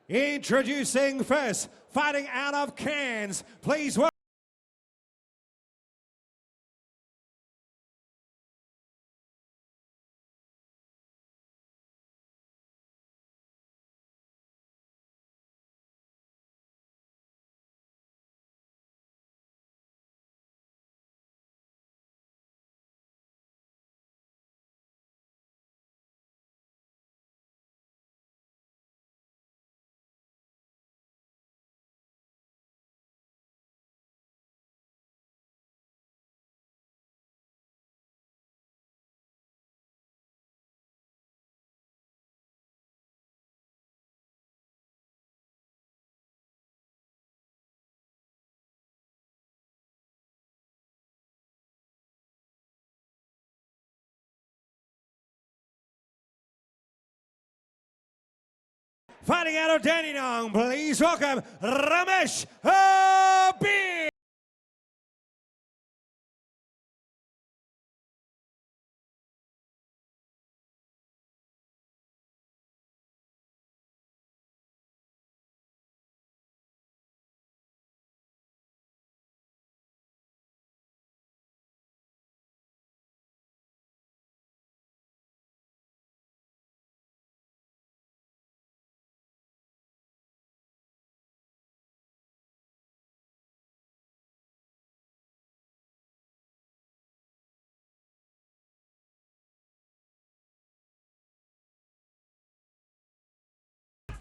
Introducing first, fighting out of Cairns, please welcome. Fighting out of Dandenong, please welcome Ramesh Habib.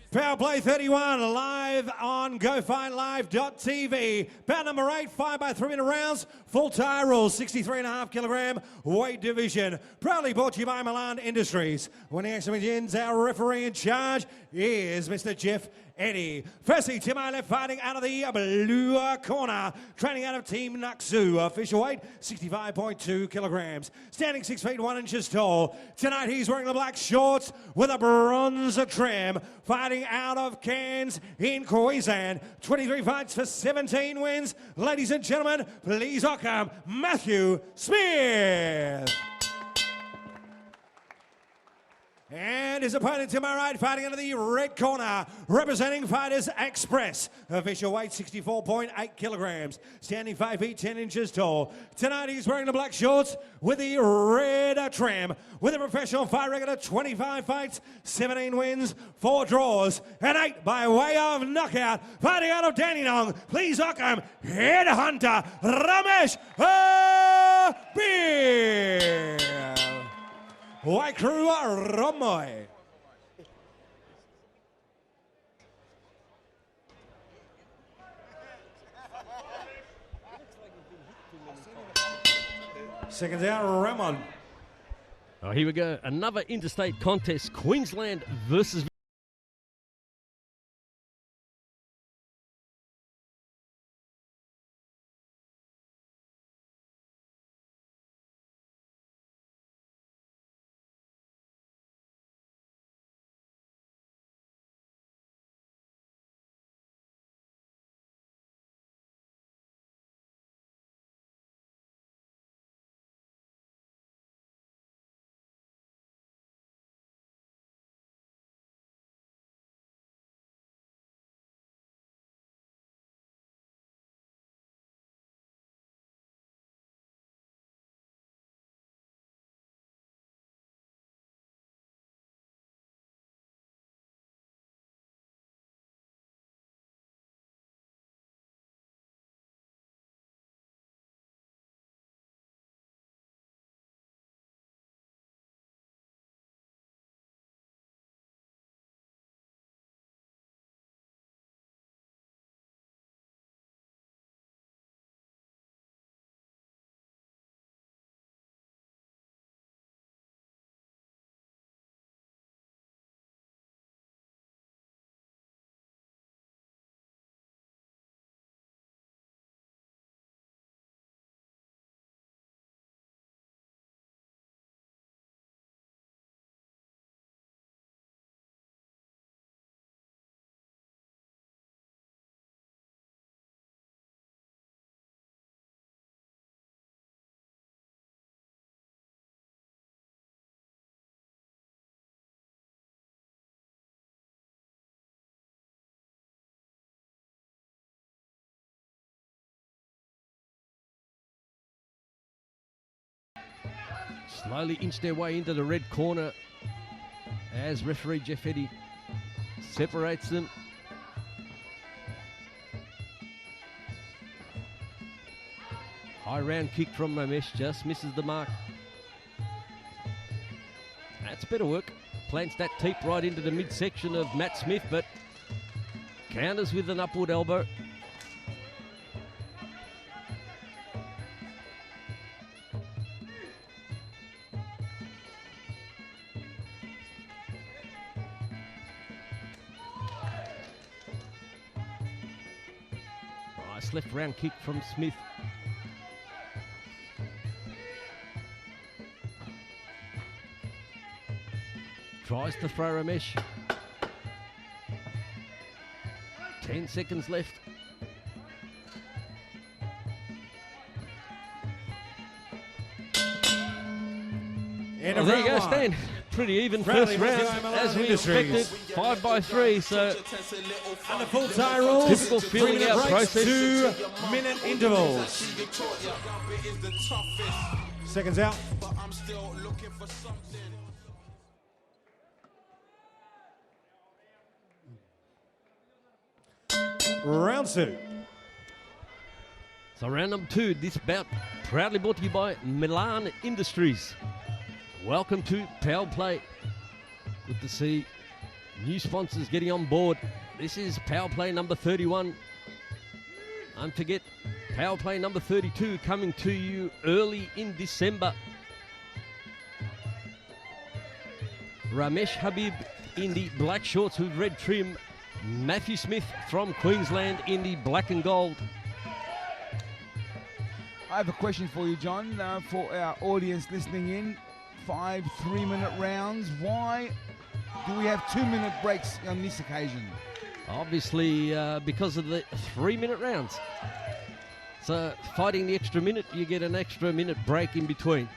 Power Play 31 live on GoFightLive.tv. Bout number 8, 5 by 3 minute rounds, full tire rules, 63.5 kilogram weight division. Proudly brought to you by Milan Industries. When the action begins, our referee in charge is Mr. Jeff Eddy. Firstly, to my left, fighting out of the blue corner, training out of Team Naksu. Official weight, 65.2 kilograms. Standing 6 feet 1 inches tall. Tonight, he's wearing the black shorts with a bronze trim. Fighting out of Cairns in Queensland. 23 fights for 17 wins. Ladies and gentlemen, please welcome Matthew Smith. And his opponent to my right, fighting under the red corner, representing Fighters Express. Official weight, 64.8 kilograms. Standing 5 feet 10 inches tall. Tonight he's wearing the black shorts with the red trim. With a professional fight record of 25 fights, 17 wins, 4 draws, and 8 by way of knockout. Fighting out of Dandenong, please welcome Headhunter Ramesh Habib. White Crew Romoy. Seconds out, Ramon. Oh, here we go. Another interstate contest. Queensland versus slowly inch their way into the red corner as referee Jeff Eddy separates them. High round kick from Ramesh, just misses the mark. That's better work. Plants that teep right into the midsection of Matt Smith, but counters with an upward elbow. Nice left round kick from Smith. Tries to throw Ramesh. 10 seconds left. End Oh, of there you go, round one. Stan. Pretty even Proudly first brought to round, you by as we Industries. expected. 5 by 3, so Under full tie rules. Typical feeling 3-minute out breaks, process. 2-minute intervals. Seconds out. Round 2. So round number 2, this bout proudly brought to you by Milan Industries. Welcome to Power Play. Good to see new sponsors getting on board. This is Power Play number 31. Don't forget, Power Play number 32 coming to you early in December. Ramesh Habib in the black shorts with red trim. Matthew Smith from Queensland in the black and gold. I have a question for you, John, for our audience listening in. 5 3-minute rounds. Why do we have 2-minute breaks on this occasion? Obviously, because of the 3-minute rounds. So, fighting the extra minute, you get an extra minute break in between.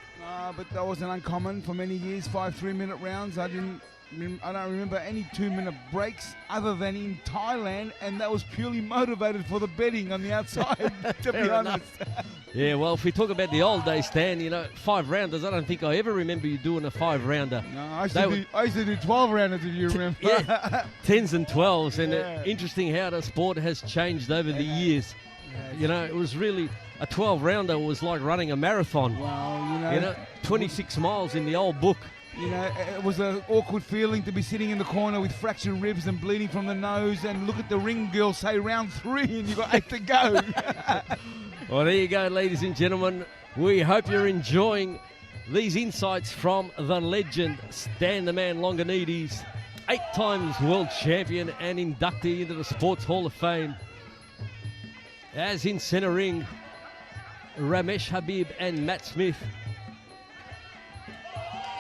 But that wasn't uncommon for many years. 5 3-minute rounds. I don't remember any 2-minute breaks other than in Thailand, and that was purely motivated for the betting on the outside, to be Fair honest. Yeah, well, if we talk about the old days, Stan, 5-rounders, I don't think I ever remember you doing a 5-rounder. No, I used to do 12-rounders, if you remember. Yeah, 10s and 12s, and Yeah. interesting how the sport has changed over the years. It was really, a 12-rounder was like running a marathon. Well, 26 miles in the old book. It was an awkward feeling to be sitting in the corner with fractured ribs and bleeding from the nose, and look at the ring girl say round 3 and you've got 8 to go. Well, there you go, ladies and gentlemen. We hope you're enjoying these insights from the legend, Stan the Man Longanides, 8 times world champion and inductee into the Sports Hall of Fame. As in centre ring, Ramesh Habib and Matt Smith.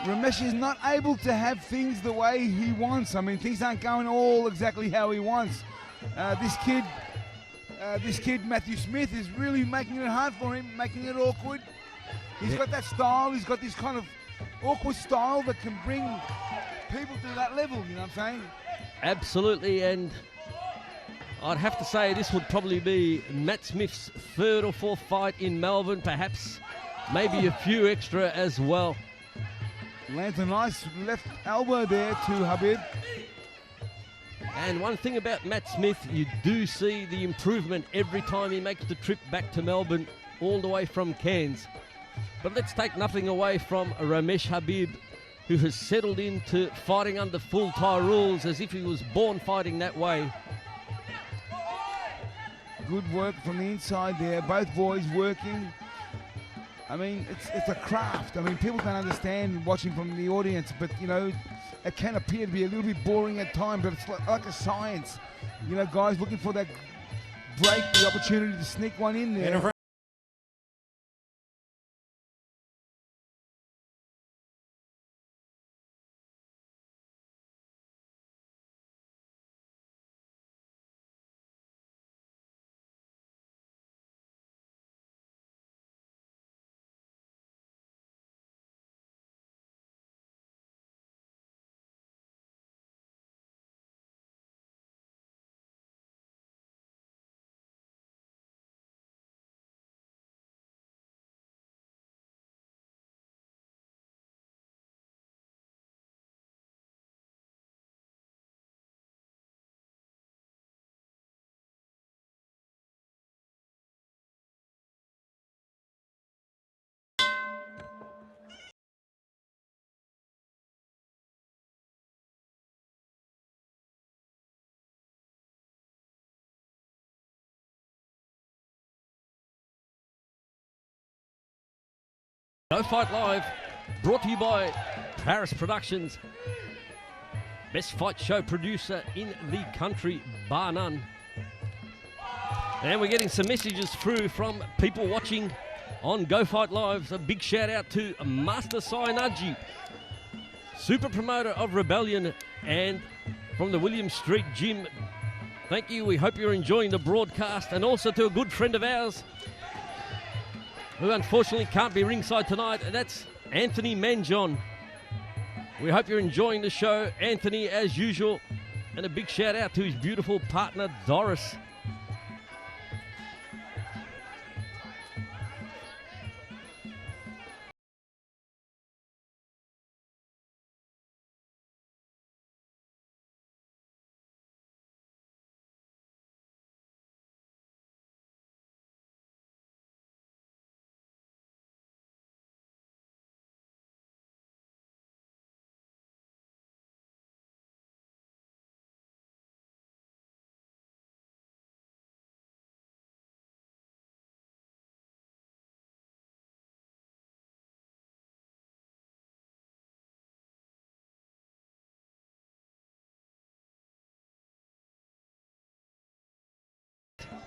Ramesh is not able to have things the way he wants. I mean, things aren't going all exactly how he wants. This kid, Matthew Smith, is really making it hard for him, making it awkward. He's got that style. He's got this kind of awkward style that can bring people to that level, you know what I'm saying? Absolutely, and I'd have to say this would probably be Matt Smith's 3rd or 4th fight in Melbourne, perhaps maybe a few extra as well. Lands a nice left elbow there to Habib. And one thing about Matt Smith, you do see the improvement every time he makes the trip back to Melbourne, all the way from Cairns. But let's take nothing away from Ramesh Habib, who has settled into fighting under full Thai rules as if he was born fighting that way. Good work from the inside there. Both boys working. I mean, it's a craft. I mean, people don't understand watching from the audience, but, it can appear to be a little bit boring at times, but it's like a science. Guys looking for that break, the opportunity to sneak one in there. Go Fight Live, brought to you by Paris Productions. Best fight show producer in the country, bar none. And we're getting some messages through from people watching on Go Fight Live. A big shout out to Master Sainaji, super promoter of Rebellion, and from the William Street Gym. Thank you. We hope you're enjoying the broadcast. And also to a good friend of ours who unfortunately can't be ringside tonight, and that's Anthony Manjon. We hope you're enjoying the show, Anthony, as usual. And a big shout out to his beautiful partner, Doris.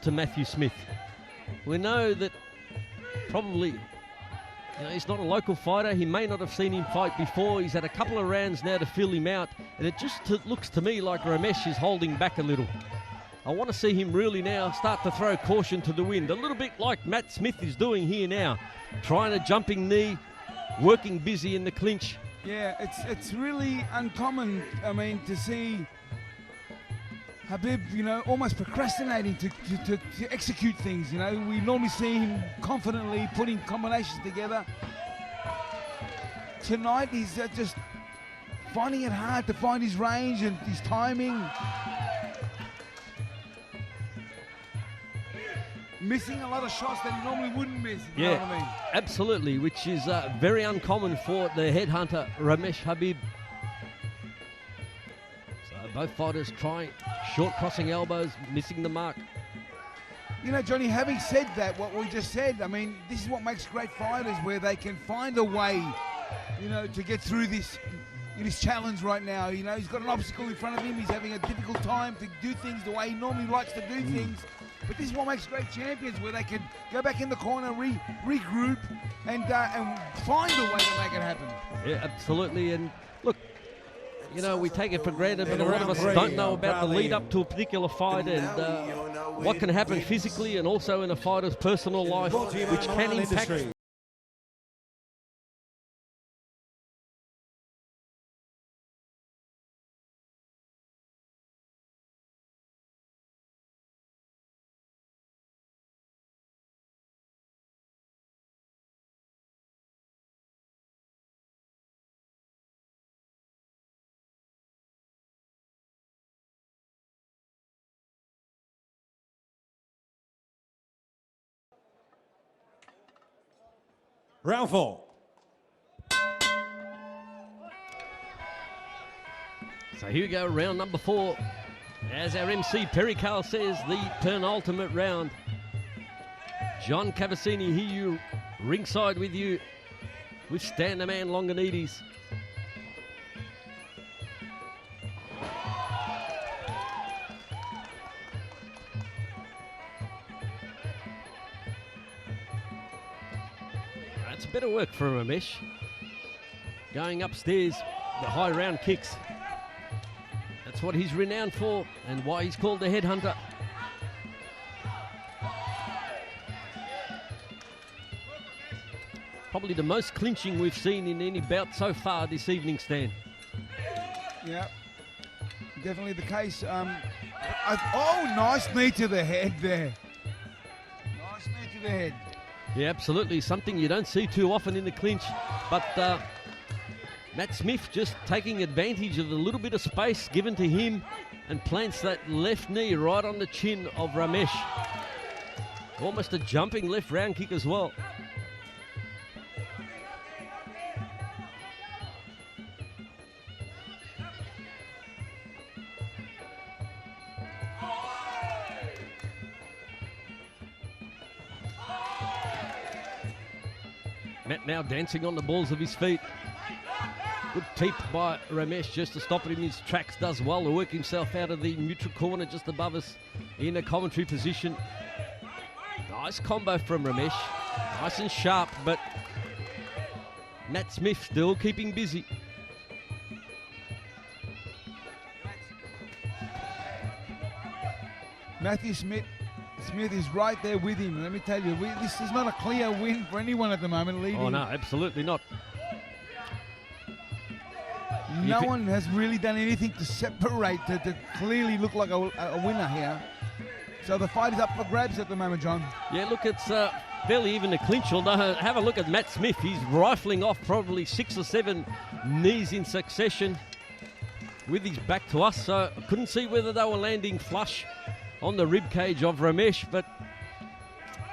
To Matthew Smith. We know that probably, he's not a local fighter. He may not have seen him fight before. He's had a couple of rounds now to fill him out, and it just looks to me like Ramesh is holding back a little. I want to see him really now start to throw caution to the wind, a little bit like Matt Smith is doing here now, trying a jumping knee, working busy in the clinch. Yeah, it's really uncommon, to see Habib, almost procrastinating to execute things. We normally see him confidently putting combinations together. Tonight, he's just finding it hard to find his range and his timing. Missing a lot of shots that he normally wouldn't miss. You know what I mean? Absolutely, which is very uncommon for the headhunter, Ramesh Habib. Both fighters trying short crossing elbows, missing the mark. Johnny, having said that, what we just said, this is what makes great fighters, where they can find a way, to get through this challenge right now. He's got an obstacle in front of him. He's having a difficult time to do things the way he normally likes to do things. But this is what makes great champions, where they can go back in the corner, regroup, and find a way to make it happen. Yeah, absolutely. And look, we take it for granted, but a lot of us don't know about the lead up to a particular fight and what can happen physically and also in a fighter's personal life, which can impact. Round 4. So here we go, round number 4. As our MC Perry Carl says, the penultimate round. John Cavassini here, ringside with you, with Stan the Man Longanides. That's a bit of work for Ramesh. Going upstairs, the high round kicks. That's what he's renowned for and why he's called the headhunter. Probably the most clinching we've seen in any bout so far this evening, Stan. Yeah, definitely the case. Nice knee to the head there. Nice knee to the head. Yeah, absolutely. Something you don't see too often in the clinch. But Matt Smith just taking advantage of the little bit of space given to him and plants that left knee right on the chin of Ramesh. Almost a jumping left round kick as well. Matt now dancing on the balls of his feet. Good teep by Ramesh just to stop it in his tracks. Does well to work himself out of the neutral corner just above us in a commentary position. Nice combo from Ramesh. Nice and sharp, but Matt Smith still keeping busy. Matthew Smith is right there with him. Let me tell you, this is not a clear win for anyone at the moment. Leading. Oh no, absolutely not. No one has really done anything to separate, to clearly look like a winner here. So the fight is up for grabs at the moment, John. Yeah, look, it's fairly even a clinch. Although, have a look at Matt Smith. He's rifling off probably 6 or 7 knees in succession with his back to us. So I couldn't see whether they were landing flush on the rib cage of Ramesh, but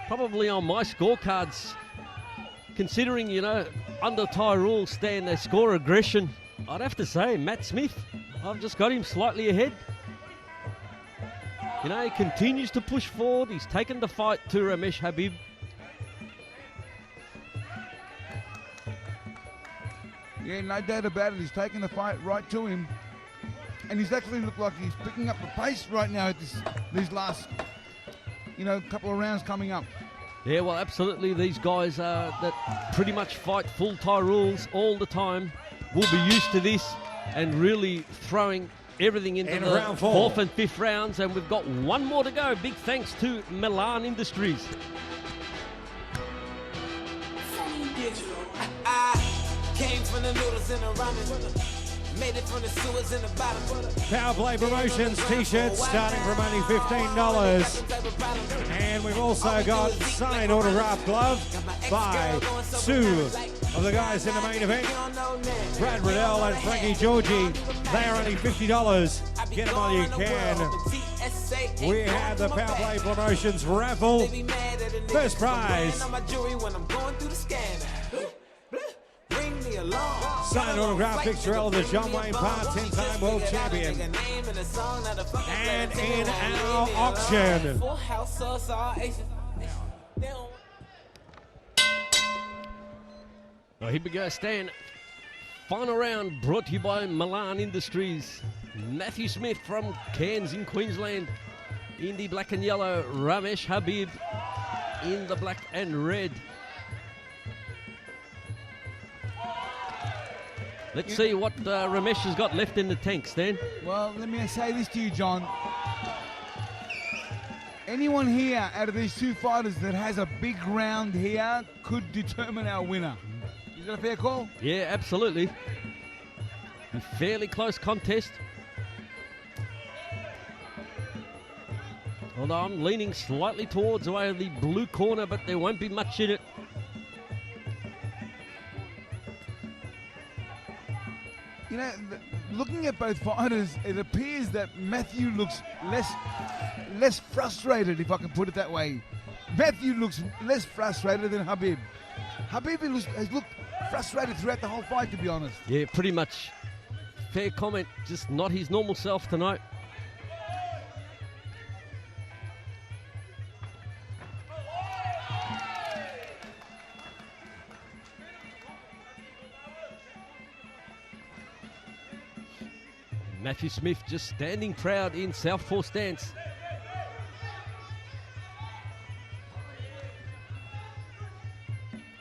probably on my scorecards, considering, you know, under Thai rules, Stan, they score aggression. I'd have to say, Matt Smith, I've just got him slightly ahead. You know, he continues to push forward. He's taken the fight to Ramesh Habib. Yeah, no doubt about it. He's taken the fight right to him. And he's actually looked like he's picking up the pace right now at these last, you know, couple of rounds coming up. Yeah, well, absolutely. These guys that pretty much fight full Thai rules all the time will be used to this and really throwing everything into the round 4th and 5th rounds. And we've got one more to go. Big thanks to Milan Industries. I came from the noodles in the ramen. Made it from the sewers in the bottom. Power Play Promotions t-shirts starting from only $15. And we've also got signed autograph glove by 2 of the guys in the main event, Brad Riddell and Frankie Georgie. They are only $50. Get them while you can. We have the Power Play Promotions raffle. First prize. Signed autograph picture of the John Wayne Parr 10-time world champion. And in our auction, Well, here we go, Stan. Final round brought to you by Milan Industries. Matthew Smith from Cairns in Queensland in the black and yellow. Ramesh Habib in the black and red. Let's see what Ramesh has got left in the tank, Stan. Well, let me say this to you, John. Anyone here out of these 2 fighters that has a big round here could determine our winner. Is that a fair call? Yeah, absolutely. A fairly close contest. Although I'm leaning slightly towards the way of the blue corner, but there won't be much in it. You know, looking at both fighters, it appears that Matthew looks less frustrated, if I can put it that way. Matthew looks less frustrated than Habib. Habib has looked frustrated throughout the whole fight, to be honest. Yeah, pretty much. Fair comment, just not his normal self tonight. Matthew Smith just standing proud in southpaw stance.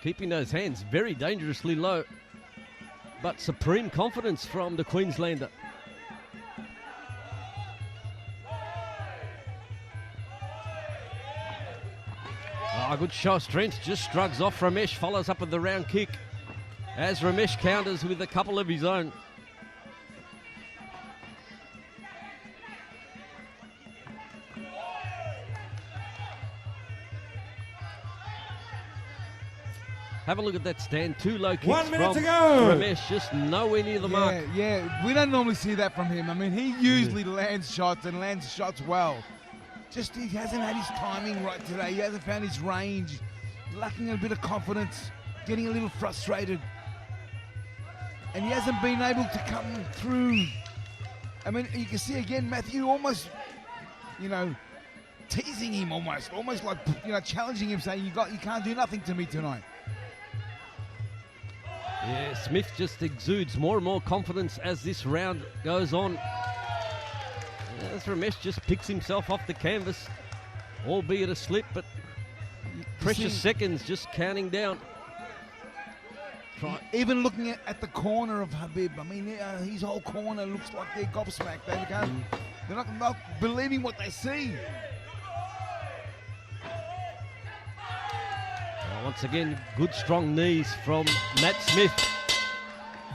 Keeping those hands very dangerously low, but supreme confidence from the Queenslander. Oh, good show of strength, just shrugs off Ramesh, follows up with the round kick as Ramesh counters with a couple of his own. Have a look at that stand. 2 low kicks 1 minute from to go. Ramesh, just nowhere near the mark. Yeah, we don't normally see that from him. I mean, he usually lands shots and lands shots well. Just he hasn't had his timing right today. He hasn't found his range. Lacking a bit of confidence. Getting a little frustrated. And he hasn't been able to come through. I mean, you can see again, Matthew almost, you know, teasing him almost like, you know, challenging him, saying you can't do nothing to me tonight. Yeah, Smith just exudes more and more confidence as this round goes on. As Ramesh just picks himself off the canvas, albeit a slip, but precious seconds just counting down. Even looking at the corner of Habib, I mean, his whole corner looks like they're gobsmacked. They're not believing what they see. Once again, good strong knees from Matt Smith.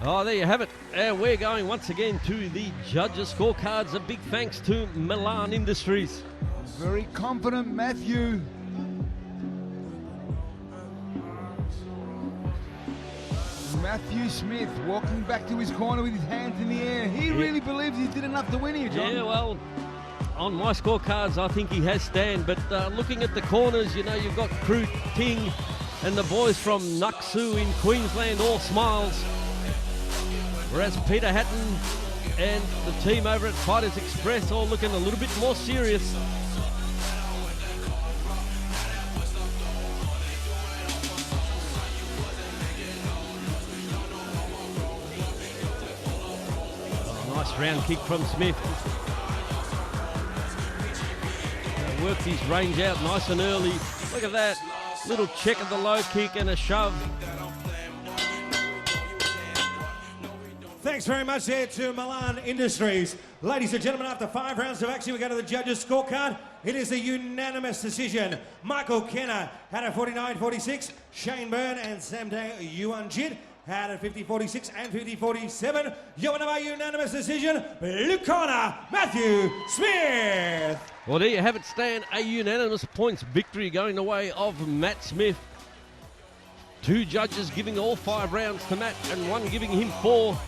Oh, there you have it. And we're going once again to the judges' scorecards. A big thanks to Milan Industries. Very confident Matthew. Matthew Smith walking back to his corner with his hands in the air. He really believes he did enough to win here, John. Yeah, well, on my scorecards, I think he has stand. But looking at the corners, you know, you've got Crew King and the boys from Nuksu in Queensland, all smiles. Whereas Peter Hatton and the team over at Fighters Express all looking a little bit more serious. Nice round kick from Smith. Worked his range out nice and early. Look at that. Little check of the low kick and a shove. Thanks very much there to Milan Industries. Ladies and gentlemen, after 5 rounds of action, we go to the judges' scorecard. It is a unanimous decision. Michael Kenner had a 49-46. Shane Byrne and Samdang Yuan Jit had a 50-46 and 50-47. Your winner by unanimous decision, blue corner, Matthew Smith. Well, there you have it, Stan. A unanimous points victory going the way of Matt Smith. 2 judges giving all 5 rounds to Matt and 1 giving him 4.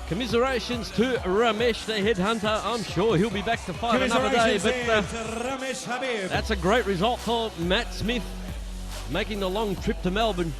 Commiserations to Ramesh, the headhunter. I'm sure he'll be back to fight another day. But Ramesh Habib. That's a great result for Matt Smith, making the long trip to Melbourne.